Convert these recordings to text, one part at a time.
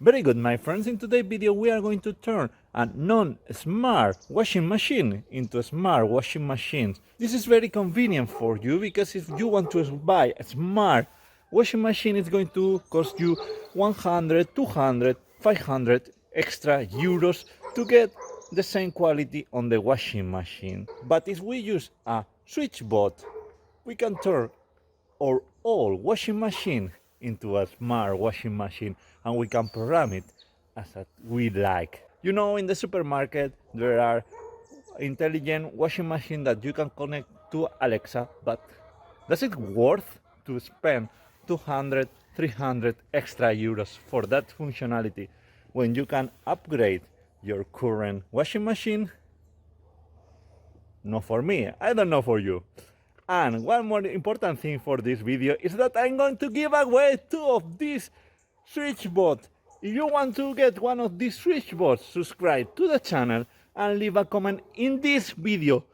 Very good, my friends. In today's video we are going to turn a non-smart washing machine into a smart washing machine. This is very convenient for you because if you want to buy a smart washing machine, it's going to cost you 100, 200, 500 extra euros to get the same quality on the washing machine. But if we use a SwitchBot, we can turn our old washing machine into a smart washing machine, and we can program it as we like. You know, in the supermarket there are intelligent washing machines that you can connect to Alexa, but does it worth to spend 200, 300 extra euros for that functionality when you can upgrade your current washing machine? Not for me, I don't know for you. And one more important thing for this video is that I'm going to give away 2 of these SwitchBots. If you want to get one of these SwitchBots, subscribe to the channel and leave a comment in this video.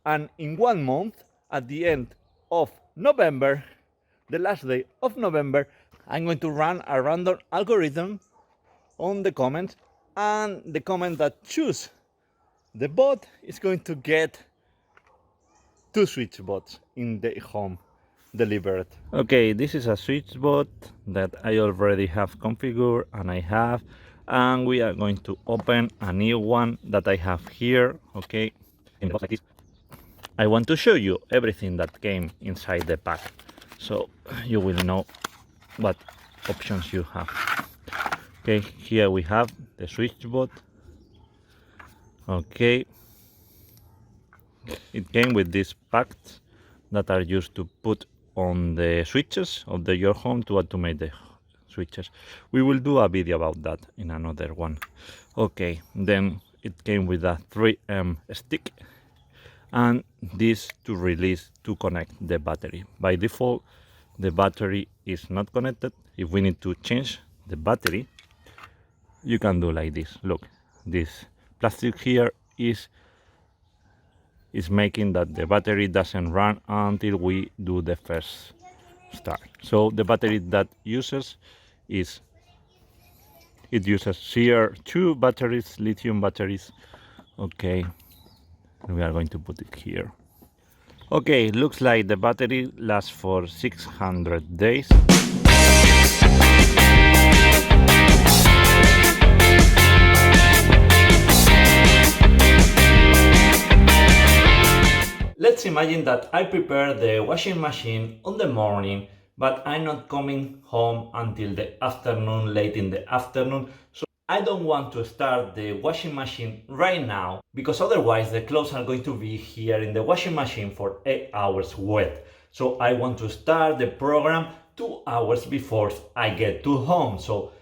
And in 1 month, at the end of November, the last day of November, I'm going to run a random algorithm on the comments, and the comment that choose the bot is going to get 2 SwitchBots in the home delivered. Okay, this is a SwitchBot that I already have configured and we are going to open a new one that I have here. Okay, in the box like this. I want to show you everything that came inside the pack, so you will know what options you have. Okay, here we have the SwitchBot. Okay, it came with these packs that are used to put on the switches of your home to automate the switches. We will do a video about that in another one. Okay, then it came with a 3M stick and this to connect the battery. By default, the battery is not connected. If we need to change the battery, you can do like this. Look, this plastic here is making that the battery doesn't run until we do the first start. So the battery that uses uses CR2 batteries, lithium batteries. Okay, we are going to put it here. Okay, looks like the battery lasts for 600 days. Let's imagine that I prepare the washing machine on the morning, but I'm not coming home until the afternoon, late in the afternoon. So I don't want to start the washing machine right now, because otherwise the clothes are going to be here in the washing machine for 8 hours wet. So I want to start the program 2 hours before I get to home. So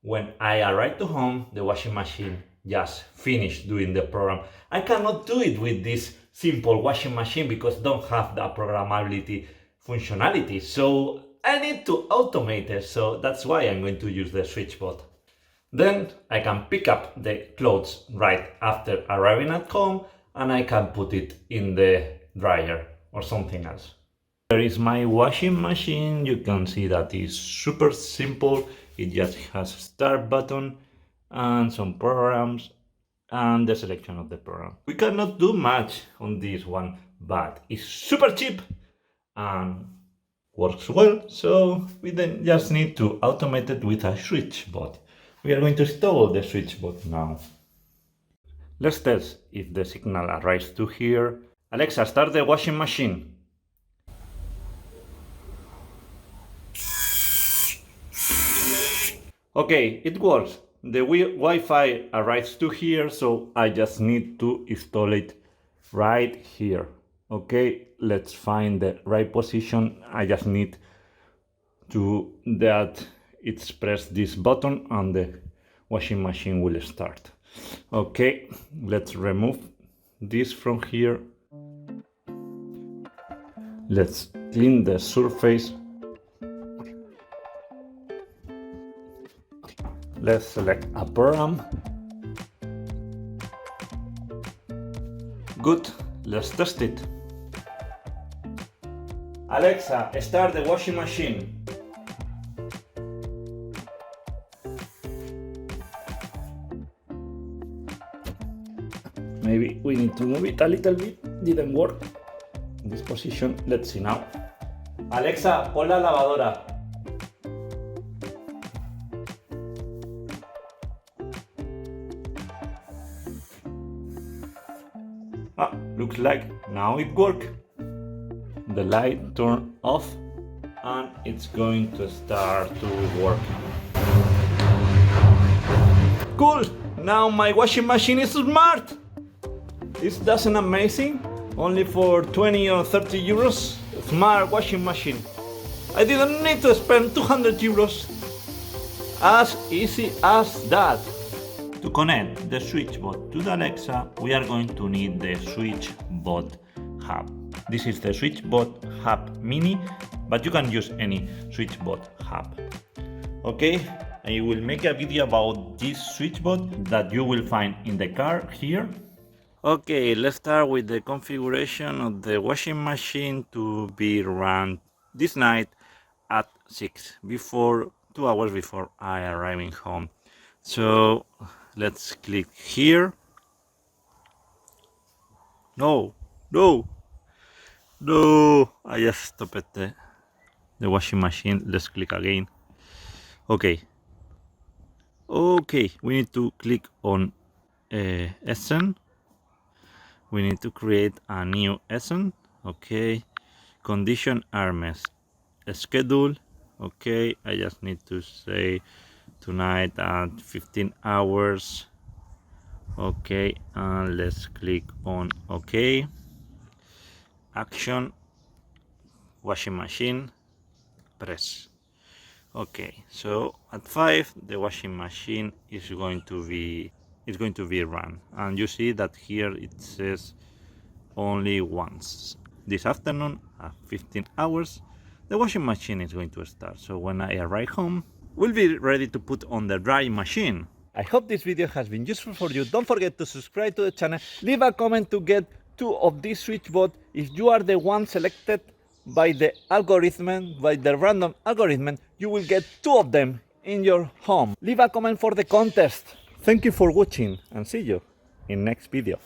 when I arrive to home, the washing machine just finished doing the program. I cannot do it with this simple washing machine because don't have the programmability functionality. So I need to automate it. So that's why I'm going to use the SwitchBot. Then I can pick up the clothes right after arriving at home and I can put it in the dryer or something else. There is my washing machine. You can see that it's super simple. It just has a start button and some programs and the selection of the program. We cannot do much on this one, but it's super cheap and works well, so we then just need to automate it with a SwitchBot. We are going to install the SwitchBot now. Let's test if the signal arrives to here. Alexa, start the washing machine. Okay, it works. The Wi-Fi arrives to here, so I just need to install it right here. Okay, let's find the right position. I just need to that it's press this button and the washing machine will start. Okay, let's remove this from here. Let's clean the surface. Let's select a program. Good, let's test it. Alexa, start the washing machine. Maybe we need to move it a little bit. Didn't work in this position. Let's see now. Alexa, pon la lavadora. Looks like now it works. The light turned off and it's going to start to work. Cool! Now my washing machine is smart! Is that amazing? Only for 20 or 30 euros? Smart washing machine. I didn't need to spend 200 euros. As easy as that. To connect the SwitchBot to the Alexa, we are going to need the SwitchBot Hub. This is the SwitchBot Hub Mini, but you can use any SwitchBot Hub. Okay, I will make a video about this SwitchBot that you will find in the card here. Okay, let's start with the configuration of the washing machine to be run this night at 6, 2 hours before I arriving home. So let's click here. No, I just stopped the washing machine. Let's click again. Okay, we need to click on SN. We need to create a new SN. Okay, condition arms schedule. Okay, I just need to say tonight at 15 hours. Okay, and let's click on OK. Action, washing machine, press. Okay, so at 5 the washing machine is going to be run, and you see that here it says only once. This afternoon at 15 hours the washing machine is going to start. So when I arrive home, we'll be ready to put on the drying machine. I hope this video has been useful for you. Don't forget to subscribe to the channel. Leave a comment to get 2 of these SwitchBot. If you are the one selected by the algorithm, by the random algorithm, you will get 2 of them in your home. Leave a comment for the contest. Thank you for watching and see you in next video.